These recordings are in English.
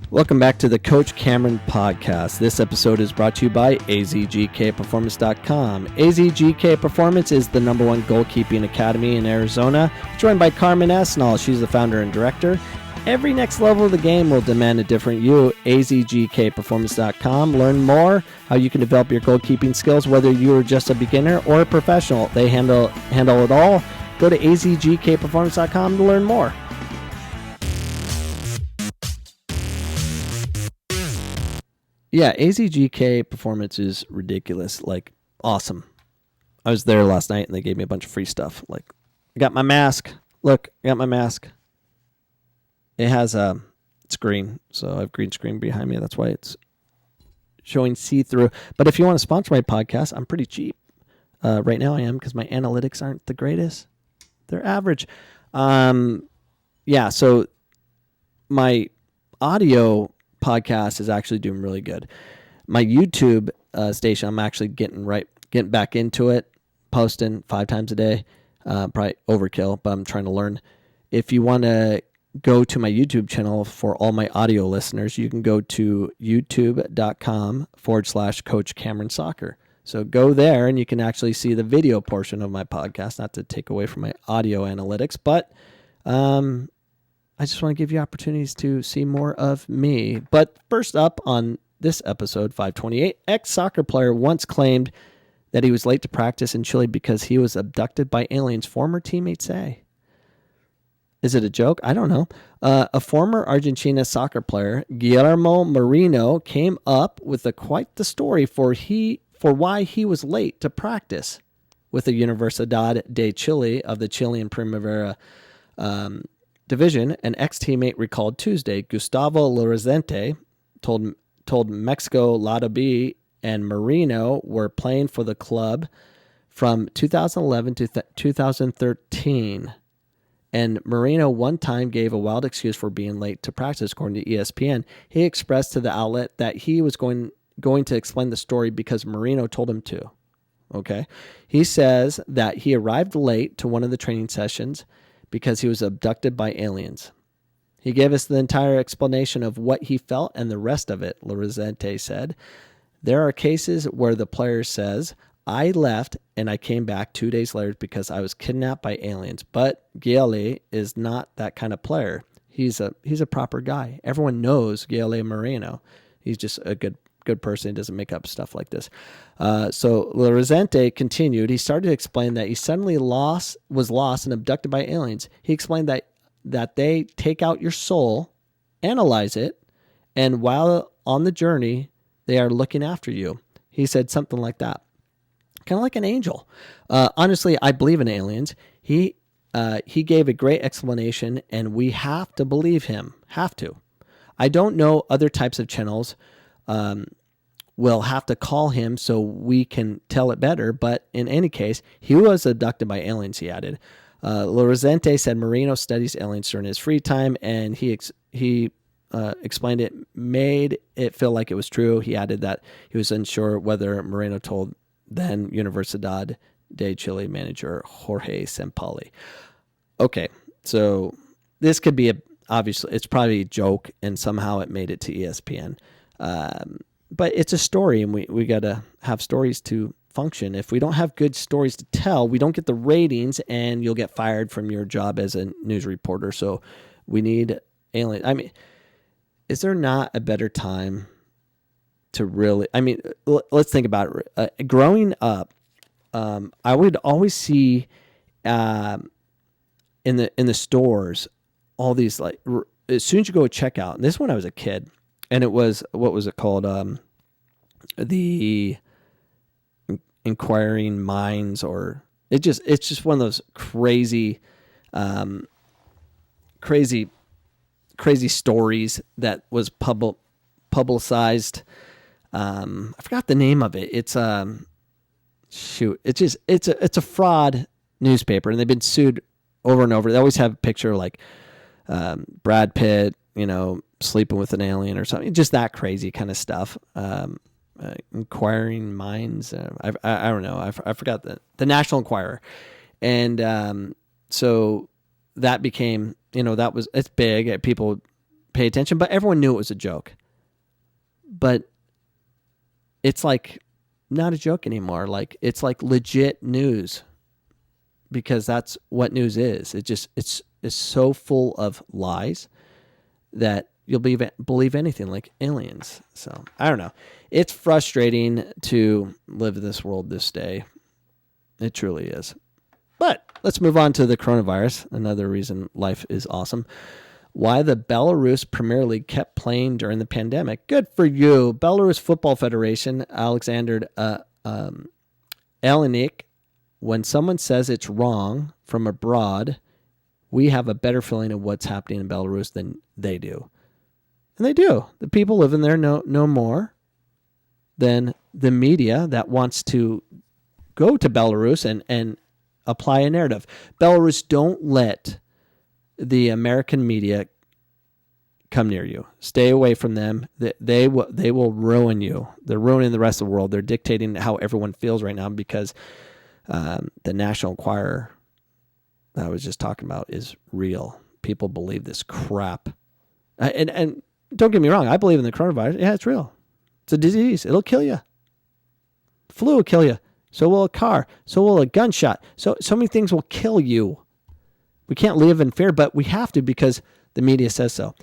Welcome back to the Coach Cameron podcast. This episode is brought to you by AZGKperformance.com. AZGK Performance is the #1 goalkeeping academy in Arizona. It's run by Carmen Esnall. She's the founder and director. Every next level of the game will demand a different you. AZGKperformance.com. Learn more how you can develop your goalkeeping skills, whether you're just a beginner or a professional. They handle it all. Go to AZGKperformance.com to learn more. Yeah, AZGK Performance is ridiculous, like awesome. I was there last night and they gave me a bunch of free stuff. Like, I got my mask. Look, I got my mask. It has it's green, so I have green screen behind me. That's why it's showing see-through. But if you want to sponsor my podcast, I'm pretty cheap. Right now I am because my analytics aren't the greatest. They're average. Yeah, so my audio podcast is actually doing really good. My YouTube station, I'm actually getting back into it, posting 5 times a day. Probably overkill, but I'm trying to learn. If you want to go to my YouTube channel for all my audio listeners, you can go to youtube.com/Coach Cameron Soccer. So go there and you can actually see the video portion of my podcast, not to take away from my audio analytics, but I just want to give you opportunities to see more of me. But first up on this episode, 528, ex-soccer player once claimed that he was late to practice in Chile because he was abducted by aliens, former teammates say. Is it a joke? I don't know. A former Argentina soccer player, Guillermo Moreno, came up with quite the story for why he was late to practice with the Universidad de Chile of the Chilean Primavera division. An ex-teammate recalled Tuesday. Gustavo Llorente told Mexico Lado B and Marino were playing for the club from 2011 to 2013. And Marino one time gave a wild excuse for being late to practice, according to ESPN. He expressed to the outlet that he was going to explain the story because Marino told him to. Okay. He says that he arrived late to one of the training sessions because he was abducted by aliens. He gave us the entire explanation of what he felt and the rest of it, Llorente said. There are cases where the player says, I left and I came back 2 days later because I was kidnapped by aliens. But Guillermo is not that kind of player. He's a proper guy. Everyone knows Guillermo Moreno. He's just a good person. He doesn't make up stuff like this. So Llorente continued. He started to explain that he suddenly was lost and abducted by aliens. He explained that they take out your soul, analyze it, and while on the journey, they are looking after you. He said something like that. Kind of like an angel. Honestly, I believe in aliens. He gave a great explanation, and we have to believe him. Have to. I don't know other types of channels. We'll have to call him so we can tell it better. But in any case, he was abducted by aliens, he added. Llorente said Marino studies aliens during his free time, and he explained it, made it feel like it was true. He added that he was unsure whether Marino told then Universidad de Chile manager Jorge Sampaoli. Okay, so this could be obviously, it's probably a joke, and somehow it made it to ESPN. But it's a story, and we got to have stories to function. If we don't have good stories to tell, we don't get the ratings, and you'll get fired from your job as a news reporter. So we need aliens. I mean, is there not a better time to really, I mean, let's think about it. Growing up, I would always see in the stores all these, like, as soon as you go to checkout, and this is when I was a kid, and it was, what was it called? The Inquiring Minds, or it's just one of those crazy stories that was publicized. I forgot the name of it. It's it's a fraud newspaper, and they've been sued over and over. They always have a picture like Brad Pitt, sleeping with an alien or something, just that crazy kind of stuff. Inquiring Minds. I don't know. I forgot the National Enquirer. And so that became, it's big. People pay attention, but everyone knew it was a joke. But it's like not a joke anymore. Like it's like legit news, because that's what news is. It's so full of lies that you'll believe anything, like aliens. So I don't know. It's frustrating to live in this world this day. It truly is. But let's move on to the coronavirus. Another reason life is awesome. Why the Belarus Premier League kept playing during the pandemic. Good for you. Belarus Football Federation, Alexander Alenik. When someone says it's wrong from abroad, we have a better feeling of what's happening in Belarus than they do. And they do. The people living there know more than the media that wants to go to Belarus and apply a narrative. Belarus, don't let the American media come near you. Stay away from them. They will ruin you. They're ruining the rest of the world. They're dictating how everyone feels right now, because the National Enquirer that I was just talking about is real. People believe this crap. And don't get me wrong, I believe in the coronavirus. Yeah, it's real. It's a disease. It'll kill you. Flu will kill you. So will a car. So will a gunshot. So many things will kill you. We can't live in fear, but we have to, because the media says so.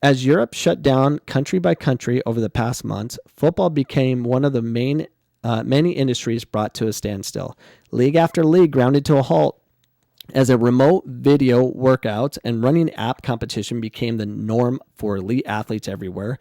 As Europe shut down country by country over the past months, football became one of the many industries brought to a standstill. League after league grounded to a halt as a remote video workouts and running app competition became the norm for elite athletes everywhere.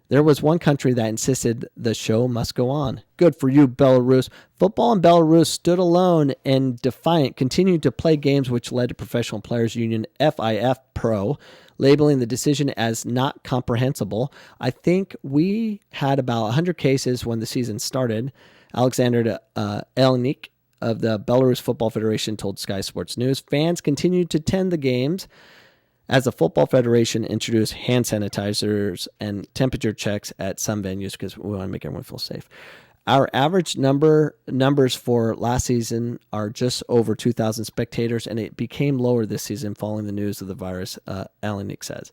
There was one country that insisted the show must go on. Good for you, Belarus. Football in Belarus stood alone and defiant, continued to play games, which led to Professional Players Union FIF Pro labeling the decision as not comprehensible. I think we had about 100 cases when the season started. Alexander Elnik of the Belarus Football Federation told Sky Sports News fans continued to attend the games as the Football Federation introduced hand sanitizers and temperature checks at some venues because we want to make everyone feel safe. Our average numbers for last season are just over 2,000 spectators, and it became lower this season following the news of the virus, Alenik says.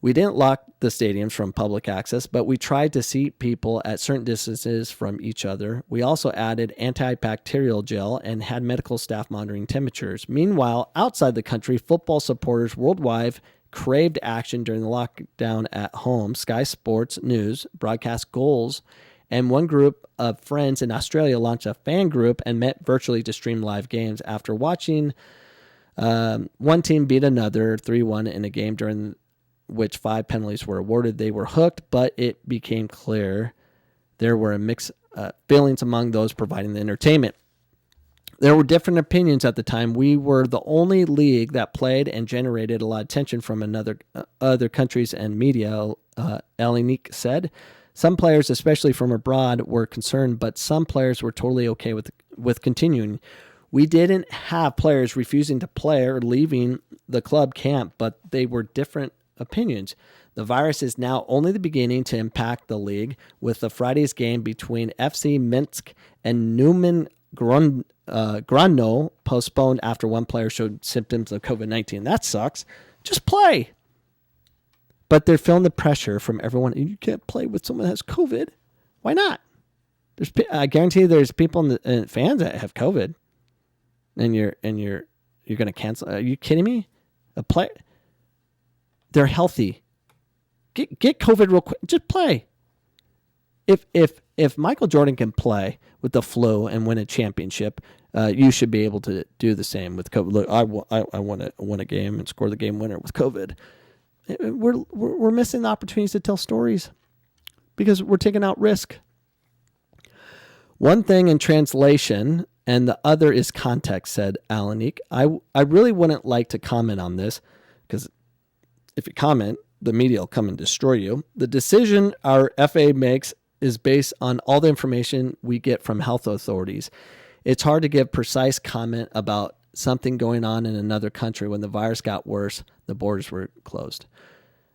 We didn't lock the stadiums from public access, but we tried to seat people at certain distances from each other. We also added antibacterial gel and had medical staff monitoring temperatures. Meanwhile, outside the country, football supporters worldwide craved action during the lockdown at home. Sky Sports News broadcast goals, and one group of friends in Australia launched a fan group and met virtually to stream live games. After watching one team beat another 3-1 in a game during which 5 penalties were awarded, they were hooked, but it became clear there were mixed feelings among those providing the entertainment. There were different opinions at the time. We were the only league that played and generated a lot of attention from other countries and media, Alenik said. Some players, especially from abroad, were concerned, but some players were totally okay with continuing. We didn't have players refusing to play or leaving the club camp, but they were different opinions. The virus is now only the beginning to impact the league, with the Friday's game between FC Minsk and Neumann Grodno postponed after one player showed symptoms of COVID-19. That sucks. Just play. But they're feeling the pressure from everyone. You can't play with someone that has COVID. Why not? I guarantee there's people in fans that have COVID, and you're going to cancel. Are you kidding me? A player. They're healthy. Get COVID real quick. Just play. If Michael Jordan can play with the flu and win a championship, you should be able to do the same with COVID. Look, I won a game and score the game winner with COVID. We're missing the opportunities to tell stories because we're taking out risk. One thing in translation and the other is context, said Alenik. I really wouldn't like to comment on this because if you comment, the media will come and destroy you. The decision our FA makes is based on all the information we get from health authorities. It's hard to give precise comment about something going on in another country when the virus got worse, the borders were closed.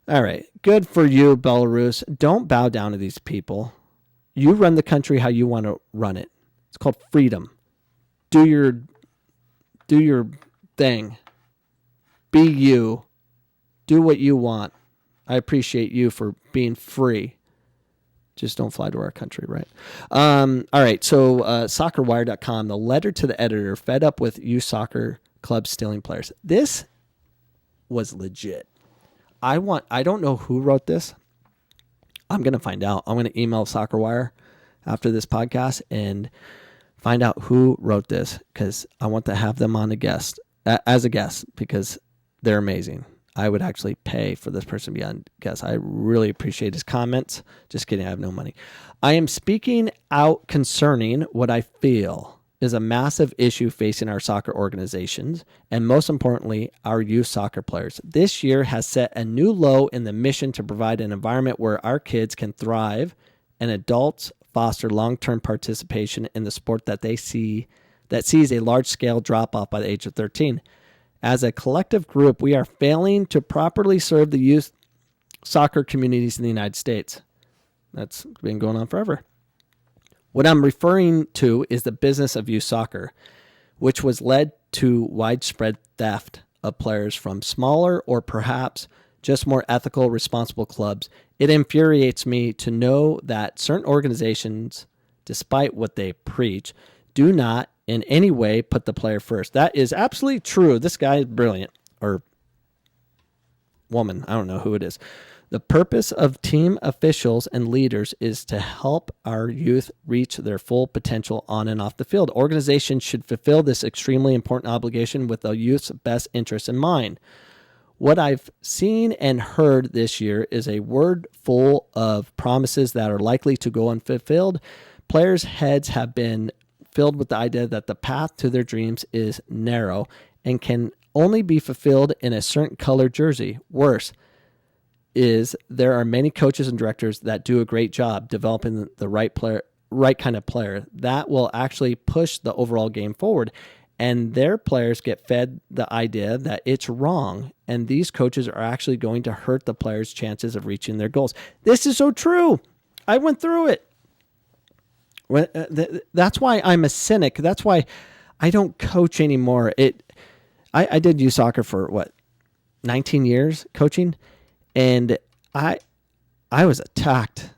All right, good for you, Belarus. Don't bow down to these people. You run the country how you want to run it. It's called freedom. Do your thing. Be you. do what you want. I appreciate you for being free. Just don't fly to our country, right? All right, so soccerwire.com, the letter to the editor, fed up with youth soccer clubs stealing players. This was legit. I don't know who wrote this. I'm going to find out. I'm going to email SoccerWire after this podcast and find out who wrote this, because I want to have them on as a guest, because they're amazing. I would actually pay for this person to be on guest. I really appreciate his comments. Just kidding, I have no money. I am speaking out concerning what I feel is a massive issue facing our soccer organizations, and most importantly, our youth soccer players. This year has set a new low in the mission to provide an environment where our kids can thrive and adults foster long-term participation in the sport that sees a large-scale drop-off by the age of 13. As a collective group, we are failing to properly serve the youth soccer communities in the United States. That's been going on forever. What I'm referring to is the business of youth soccer, which was led to widespread theft of players from smaller or perhaps just more ethical, responsible clubs. It infuriates me to know that certain organizations, despite what they preach, do not in any way put the player first. That is absolutely true. This guy is brilliant. Or woman, I don't know who it is. The purpose of team officials and leaders is to help our youth reach their full potential on and off the field. Organizations should fulfill this extremely important obligation with the youth's best interests in mind. What I've seen and heard this year is a word full of promises that are likely to go unfulfilled. Players' heads have been filled with the idea that the path to their dreams is narrow and can only be fulfilled in a certain colored jersey. Worse is there are many coaches and directors that do a great job developing the right kind of player that will actually push the overall game forward. And their players get fed the idea that it's wrong, and these coaches are actually going to hurt the players' chances of reaching their goals. This is so true. I went through it. That's why I'm a cynic. That's why I don't coach anymore. I did youth soccer for 19 years coaching, and I was attacked.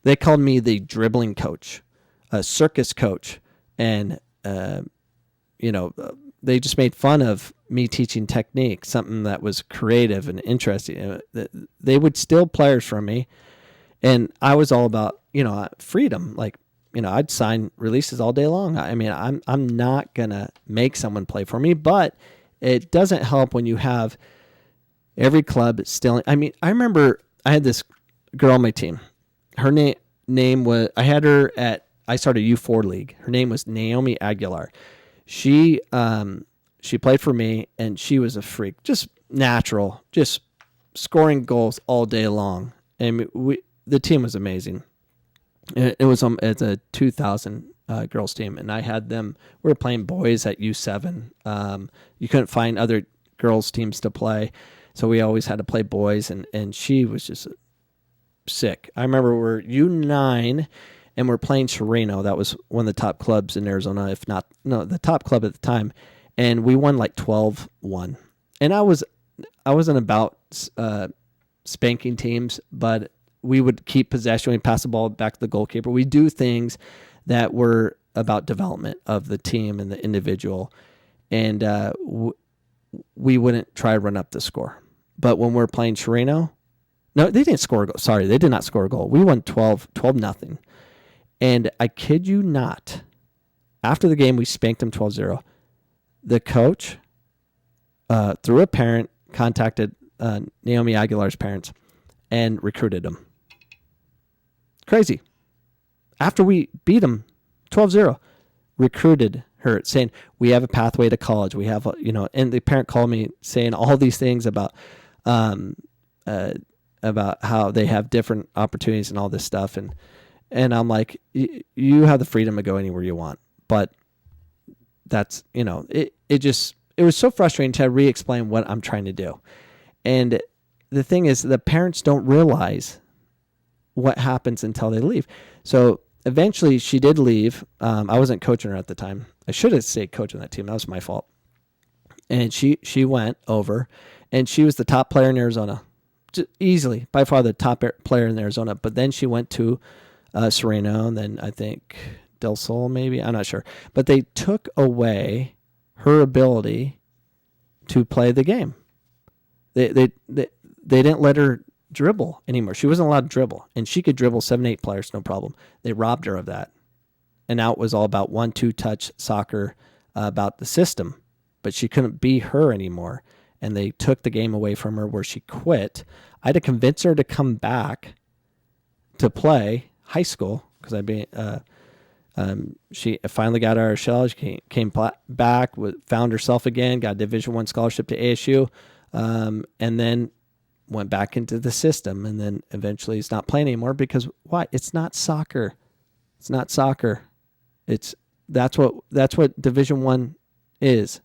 They called me the dribbling coach, a circus coach, and they just made fun of me teaching technique, something that was creative and interesting. They would steal players from me, and I was all about freedom. Like, I'd sign releases all day long. I mean, I'm not gonna make someone play for me, but it doesn't help when you have every club stealing. I mean, I remember I had this girl on my team. Her name was, I started U4 league. Her name was Naomi Aguilar. She played for me, and she was a freak, just natural, just scoring goals all day long. And the team was amazing. It's a 2,000 girls team, and I had them. We were playing boys at U7. You couldn't find other girls teams to play, so we always had to play boys. And she was just sick. I remember we're U9. And we're playing Chireno. That was one of the top clubs in Arizona, if not, no, the top club at the time. And we won like 12-1. And I wasn't about spanking teams, but we would keep possession. We'd pass the ball back to the goalkeeper. We do things that were about development of the team and the individual. And we wouldn't try to run up the score. But when we're playing Chireno, no, they didn't score a goal. Sorry, they did not score a goal. We won 12-0. And I kid you not, after the game, we spanked them 12-0. The coach, through a parent, contacted Naomi Aguilar's parents and recruited them. Crazy. After we beat them 12-0, recruited her, saying, we have a pathway to college. We have, and the parent called me saying all these things about how they have different opportunities and all this stuff. And I'm like, you have the freedom to go anywhere you want. But that's, it was so frustrating to re-explain what I'm trying to do. And the thing is, the parents don't realize what happens until they leave. So eventually she did leave. I wasn't coaching her at the time. I should have stayed coaching that team. That was my fault. And she went over, and she was the top player in Arizona, easily, by far the top player in Arizona. But then she went to Sereno, and then I think Del Sol, maybe. I'm not sure. But they took away her ability to play the game. They didn't let her dribble anymore. She wasn't allowed to dribble, and she could dribble 7-8 players, no problem. They robbed her of that. And now it was all about 1-2 touch soccer, about the system. But she couldn't be her anymore, and they took the game away from her where she quit. I had to convince her to come back to play high school because she finally got out of her shell. She came back, found herself again, got a Division I scholarship to ASU, and then went back into the system, and then eventually is not playing anymore because why? It's not soccer. It's not soccer. That's what Division I is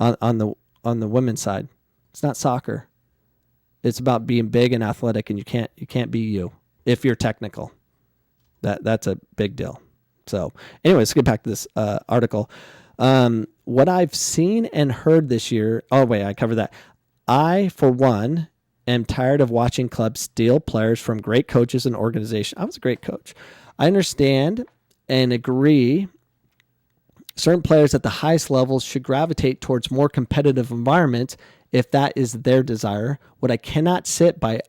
on the women's side. It's not soccer. It's about being big and athletic, and you can't be you if you're technical. That's a big deal. So, anyway, let's get back to this article. What I've seen and heard this year. Oh wait, I covered that. I, for one, am tired of watching clubs steal players from great coaches and organizations. I was a great coach. I understand and agree certain players at the highest levels should gravitate towards more competitive environments if that is their desire. What I cannot sit by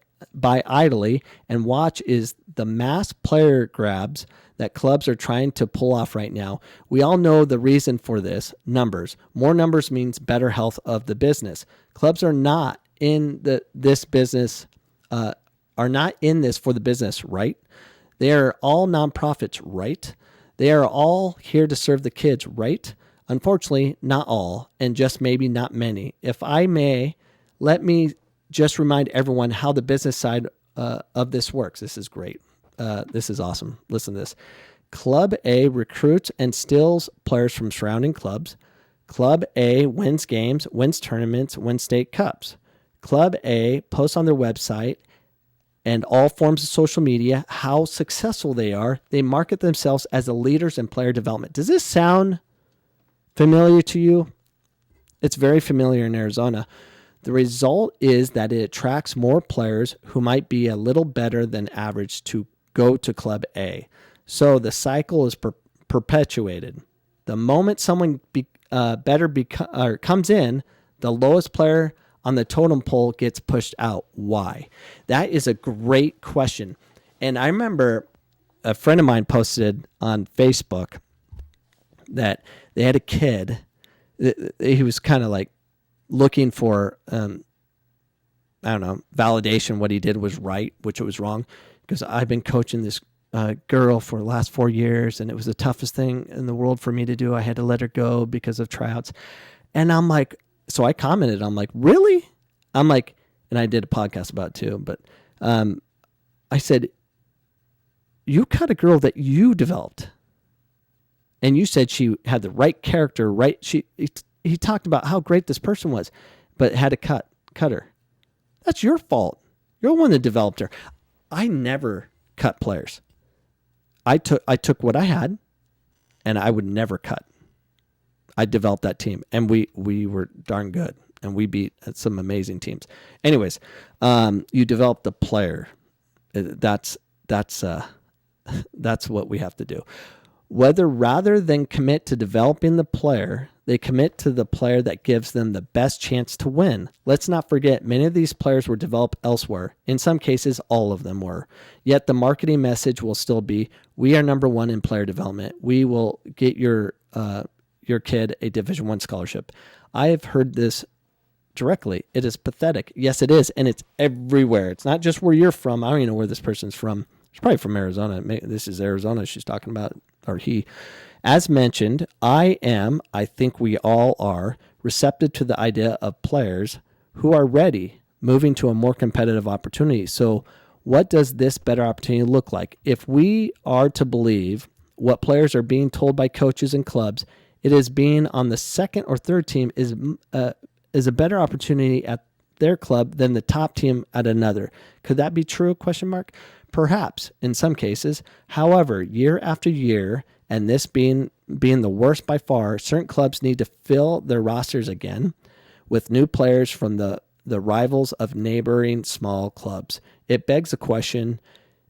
idly and watch is the mass player grabs that clubs are trying to pull off right now. We all know the reason for this: numbers. More numbers means better health of the business. Clubs are not in this business, are not in this for the business, right? They are all nonprofits, right? They are all here to serve the kids, right? Unfortunately, not all, and just maybe not many. If I may, let me just remind everyone how the business side of this works. This is great. This is awesome. Listen to this. Club A recruits and steals players from surrounding clubs. Club A wins games, wins tournaments, wins state cups. Club A posts on their website and all forms of social media how successful they are. They market themselves as the leaders in player development. Does this sound familiar to you? It's very familiar in Arizona. The result is that it attracts more players who might be a little better than average to go to Club A. So the cycle is perpetuated. The moment someone comes in, the lowest player on the totem pole gets pushed out. Why? That is a great question. And I remember a friend of mine posted on Facebook that they had a kid. He was kind of like looking for, validation. What he did was right, which it was wrong. Because I've been coaching this girl for the last 4 years, and it was the toughest thing in the world for me to do. I had to let her go because of tryouts. And I'm like, so I commented, I'm like, really? I'm like, and I did a podcast about it too, but I said, you cut a girl that you developed. And you said she had the right character, right? He talked about how great this person was, but had to cut her. That's your fault. You're the one that developed her. I never cut players. I took what I had, and I would never cut. I developed that team, and we were darn good, and we beat some amazing teams. Anyways, you develop the player. That's what we have to do. Whether rather than commit to developing the player, they commit to the player that gives them the best chance to win. Let's not forget, many of these players were developed elsewhere. In some cases, all of them were. Yet the marketing message will still be, we are number one in player development. We will get your kid a Division I scholarship. I have heard this directly. It is pathetic. Yes, it is. And it's everywhere. It's not just where you're from. I don't even know where this person's from. She's probably from Arizona. This is Arizona she's talking about, or he. As mentioned, I think we all are, receptive to the idea of players who are ready, moving to a more competitive opportunity. So what does this better opportunity look like? If we are to believe what players are being told by coaches and clubs, it is being on the second or third team is a better opportunity at their club than the top team at another. Could that be true? ? Perhaps in some cases. However, year after year, and this being the worst by far, certain clubs need to fill their rosters again. with new players from the rivals of neighboring small clubs. It begs the question,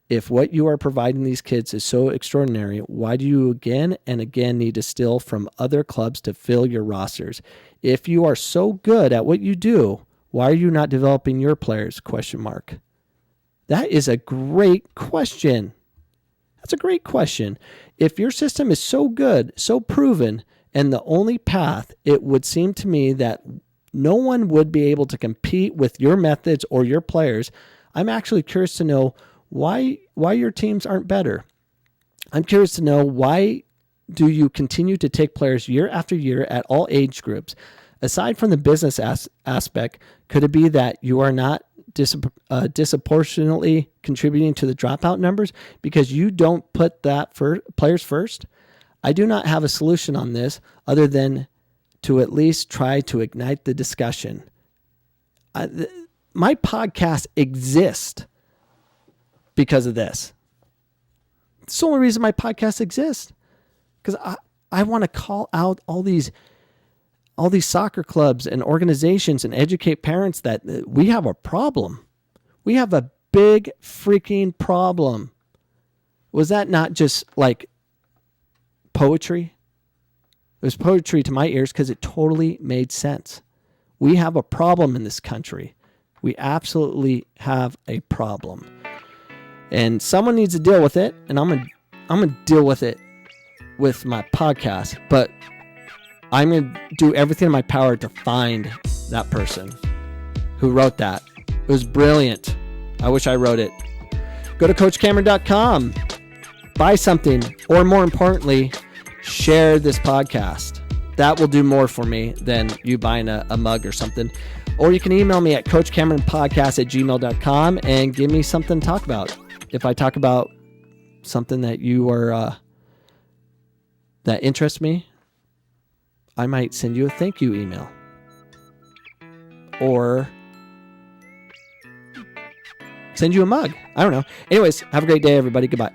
if what you are providing these kids is so extraordinary, why do you again and again need to steal from other clubs to fill your rosters? If you are so good at what you do, why are you not developing your players? ? That is a great question. That's a great question. If your system is so good, so proven, and the only path, it would seem to me that no one would be able to compete with your methods or your players. I'm actually curious to know why your teams aren't better. I'm curious to know, why do you continue to take players year after year at all age groups? Aside from the business aspect, could it be that you are not disproportionately contributing to the dropout numbers because you don't put that players first? I do not have a solution on this other than to at least try to ignite the discussion. My podcast exists because of this. It's the only reason my podcast exists, because I want to call out all these soccer clubs and organizations and educate parents that we have a problem. We have a big freaking problem. Was that not just like poetry? It was poetry to my ears because it totally made sense. We have a problem in this country. We absolutely have a problem. And someone needs to deal with it, and I'm gonna deal with it with my podcast, but I'm going to do everything in my power to find that person who wrote that. It was brilliant. I wish I wrote it. Go to CoachCameron.com, buy something, or more importantly, share this podcast. That will do more for me than you buying a mug or something. Or you can email me at CoachCameronPodcast@gmail.com and give me something to talk about. If I talk about something that you are that interests me, I might send you a thank you email. Or send you a mug. I don't know. Anyways, have a great day, everybody. Goodbye.